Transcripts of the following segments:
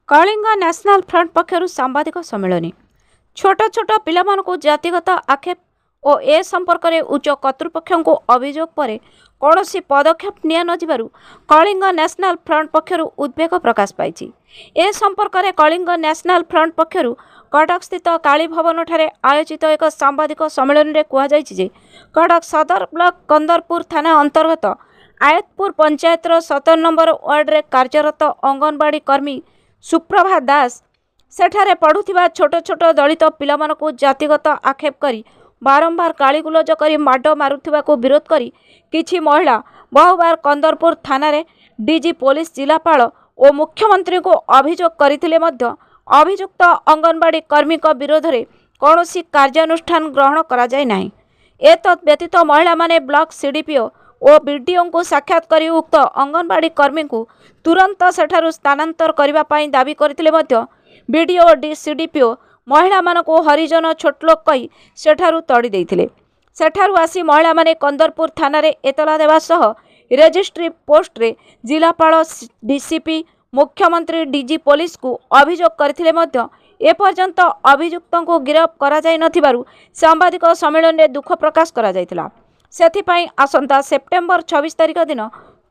Kalinga National front पक्षर सांबादिक सम्मेलन छोट छोट पिलामानकु जातिगत आक्षेप और ए संपर्क में उच्च कर्तृपक्ष को अभियोग पर कौन पदक्षेप निया नजिबारु कलिंग न्याशनल फ्रंट पक्षर उद्वेग प्रकाश पाई। ए संपर्क में कलिंग न्याशनल फ्रंट पक्षर कटक स्थित काली भवन ठारे आयोजित एक सांबादिक सम्मेलन में कहुई कटक सदर ब्लॉक कंदरपुर थाना अंतर्गत आयतपुर पंचायतर 17 नंबर वार्ड कार्यरत अंगनवाड़ी कर्मी सुप्रभा दास सेठारे पढ़ुथिबा छोट छोट दलित पिलामानकु जातिगत आक्षेप करी बारंबार गालीगुलज करी माड मारुथिबा को विरोध करी किछि महिला बहुबार कंदरपुर थाना रे डीजी पुलिस जिलापाल और मुख्यमंत्री को अभियोग करथिले मध्य अभियुक्त अंगनवाड़ी कर्मी को विरोध रे कौनसी कार्यानुष्ठान ग्रहण करा जाय नाही। एतद व्यतीत महिला माने ब्लॉक सीडीपीओ और बीडीओ को साक्षात करी उक्त अंगनवाड़ी कर्मी को तुरंत सेठारु स्थानांतर करबा पई दाबी करथिले मध्य बीडीओ और सीडीपीओ महिला मानकु हरिजन छोटलोक कही सेठारु तड़ी देइथिले। सेठारु आसी महिला माने कंदरपुर थाना रे एतला देवा सह रेजिस्ट्री पोस्ट रे जिलापाल डीसीपी मुख्यमंत्री डीजी पुलिस को अभियोग करथिले मध्य एपर्यंत अभियुक्तों को गिरफ्त करा जाय नथिबारु सांबादिक सम्मेलन में दुख प्रकाश करा जायतिला। सेथिपाई आसंता सेप्टेम्बर 26 तारिख दिन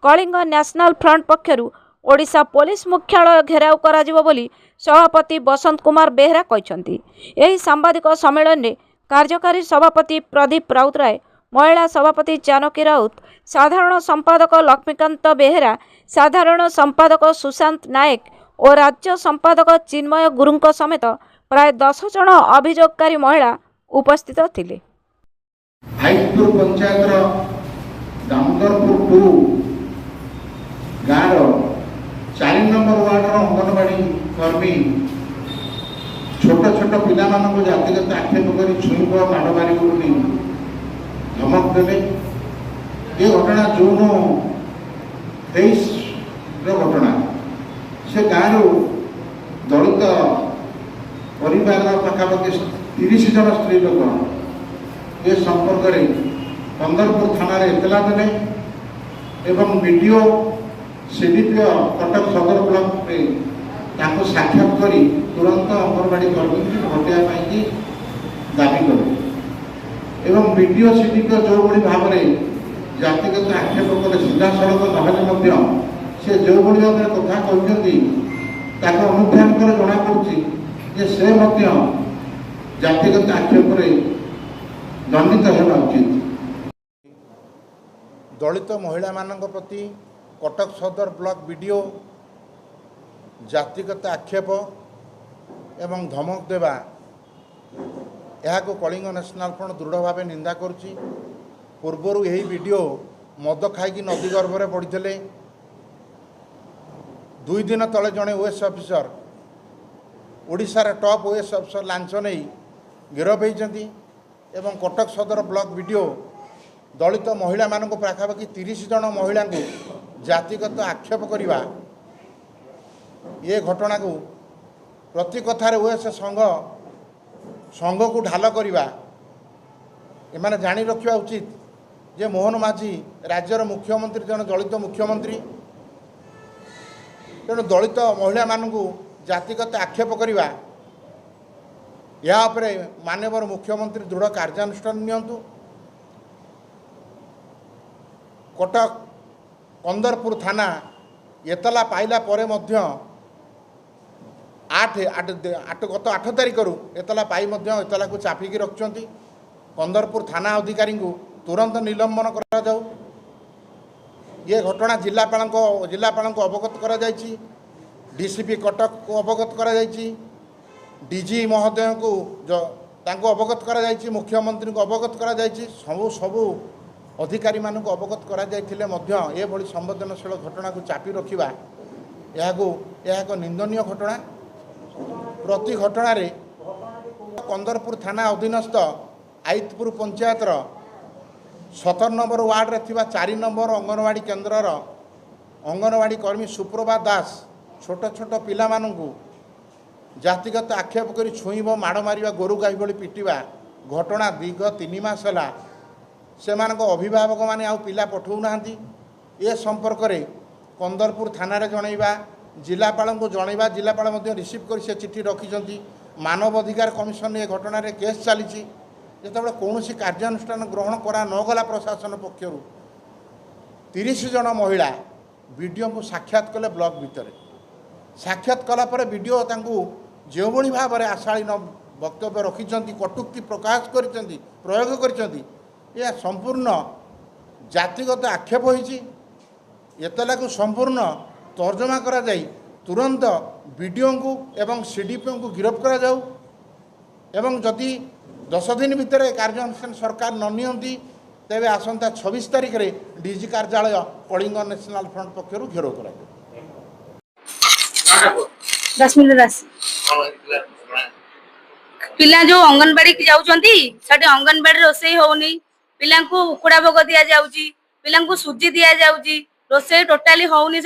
कलिंग न्याशनल फ्रंट पक्षरु ओडिशा पुलिस मुख्यालय घेराव कराजिबो बोली सभापति बसंत कुमार बेहरा कहछंती। एही सांबादिक सम्मेलन में कार्यकारी सभापति प्रदीप राउतराय, महिला सभापति जानकी राउत, साधारण संपादक लक्ष्मीकांत बेहरा, साधारण संपादक सुशांत नायक और राज्य संपादक चिन्मय गुरुंक समेत प्राय 10 जन अभियोगकारी महिला उपस्थित थिले। आयतपुर पंचायत दामोदरपुर 2 गाँव 4 नंबर वार्ड अंगनवाड़ी कर्मी छोट छोट पिला मानक जातिगत आक्षेप कर छुईब माड़ मार धमक देले। ये घटना जून 23 घटना से गाँव दलित परिवार पाखापाखि 30 जन स्त्री लोक ये संपर्क में कंदरपुर थाना रे एतला देले एवं वीडियो सीडीपीओ कटक सदर ब्लॉक में ताको साक्षात करी तुरंत अंगनवाड़ी कर्मी को हटाया कि दाबी कले एवं वीडियो सीडीपीओ जो भाई भाव में जातिगत आक्षेप कले सीधा सड़क नहले से जो भाई भाव में कथा कहते अनुध्यान कर जना पड़े से जातिगत आक्षेप दंडित होना उचित। दलित महिला मानक प्रति कटक सदर ब्लॉक वीडियो जातिगत आक्षेप एवं धमक देवा यह कलिंग नेशनल फ्रंट दृढ़ भाव निंदा करुच्ची। पूर्वर यही वीडियो मद खाई नदी गर्भ में पड़ते 2 दिन तले जड़े ओएस ऑफिसर ओडिशार टॉप ओएस ऑफिसर लांच नहीं गिरफ होती एवं कटक सदर ब्लॉक वीडियो दलित महिला मानक पाखापाखि 30 जन महिला को जातिगत आक्षेप करवा ये घटना को प्रति कथार ओएस संघ को ढाल करवा एमाने जानी रखा उचित जे मोहन माझी राज्यर मुख्यमंत्री जन दलित मुख्यमंत्री तेणु दलित महिला मानक जातिगत आक्षेप करवा या माननीय मुख्यमंत्री दृढ़ कार्यानुष्ठान नियंतु। कटक कंदरपुर थाना एतला पाइला परे मध्य 8 तारिख एतला पाई एतला को चापिकी रखिंट कंदरपुर थाना अधिकारी को तुरंत निलंबन करा जाऊ। ये घटना जिलापाल को अवगत करा जायछि, डीसीपी कटक को अवगत करा जायछि, डीजी महोदय को अवगत करा जायछि, मुख्यमंत्री को अवगत करा जायछि, सबू अधिकारी मान को अवगत करा जायथिले मध्य ये भली संवेदनशील घटना को चापी रखिबा यह एक निंदनीय घटना। प्रति घटना रे कंदरपुर थाना अधीनस्थ आयतपुर पंचायतर 17 नंबर वार्ड रे थिबा 4 नंबर अंगनवाड़ी केन्द्रर अंगनवाड़ी कर्मी सुप्रभा दास छोट छोट पिला मानकु जातिगत आक्षेप कर छुईब माड़ मार गोरु गाई भली पिटिबा घटना दीर्घ 3 मास है से अभिभावक माने आउ पिला पठाऊ ना ए संपर्क में कंदरपुर थाना रे जनइबा जिलापाल जनइबा जिलापाल रिसीव कर से चिठी रखी मानव अधिकार कमिशन ए घटना केस चली जो कौन कार्यानुष्ठान ग्रहण करा नगला प्रशासन पक्षर 30 जन महिला वीडियो को साक्षात कले ब्लॉक भितर साक्षात कलापर वीडियो जो भाव में आशालीन वक्तव्य रखिंट कटुक्ति प्रकाश कर प्रयोग कर संपूर्ण जातिगत आक्षेप होती एतला को संपूर्ण तर्जमा करा जाई तुरंत वीडियो को एवं सीडीपी को गिरफ्त करा जाऊ एवं जदि 10 दिन भितर कार्यानुष्ठान सरकार न नियंती तेबे आसंता 26 तारिख रे डीजी कार्यालय कलिंग नेशनल फ्रंट पक्षर घेराव करा 10 मिनट पिला जो अंगनवाड़ी की जाउछंती साडे अंगनवाड़ी रोसई होउनी पिला को उकुड़ा भोग दिया जाउची पिला को सुजी दिया जाउची रोसई टोटाली होउनी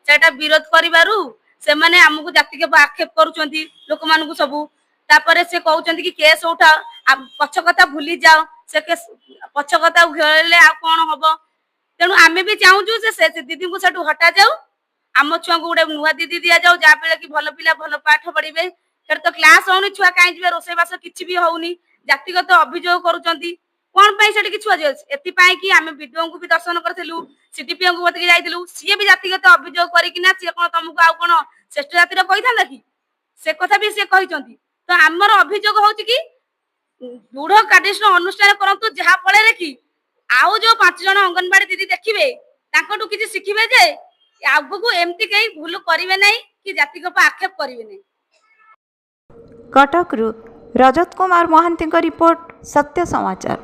सेटा विरोध करिबारु से माने हमकु जाति के आक्षेप करूछंती लोक मान को सबु तापरे से कहउछंती कि केस उठा पछ कथा भूली जाओ से केस पछ कथा घेरले आ कोन हबो तेनु आमे भी चाहूछु से दीदी को सेटु हटा जाऊ आम छुआ को गोटे नुआ दीदी दिया जाऊ जहाँ पे कि भल पिला भल पाठ पढ़े फिर तो क्लास होनी छुआ कहीं जी रोसईबास किसी भी होनी जातिगत अभियोग करुँच कौन से छुआ एपाई कि आम विडो को भी दर्शन करूँ सीडीपी को बतिक जाइलु सी भी जातिगत अभियोग करना सी कौन तुमको आउ कौन श्रेष्ठ जातिर कही था कि से कथा भी सी कहते तो आमर अभियोग हूँ कि दृढ़ कार्यानुष्ठान अनुष्ठान करूँ जहाँ फल कि आउ जो 5 जन अंगनवाड़ी दीदी देखिए किसी शिखिबे जे आगु एमती कहीं भूल करेंगे नहीं कि जाति आक्षेप करेंगे नहीं। कटकरू रजत कुमार महांती रिपोर्ट सत्य समाचार।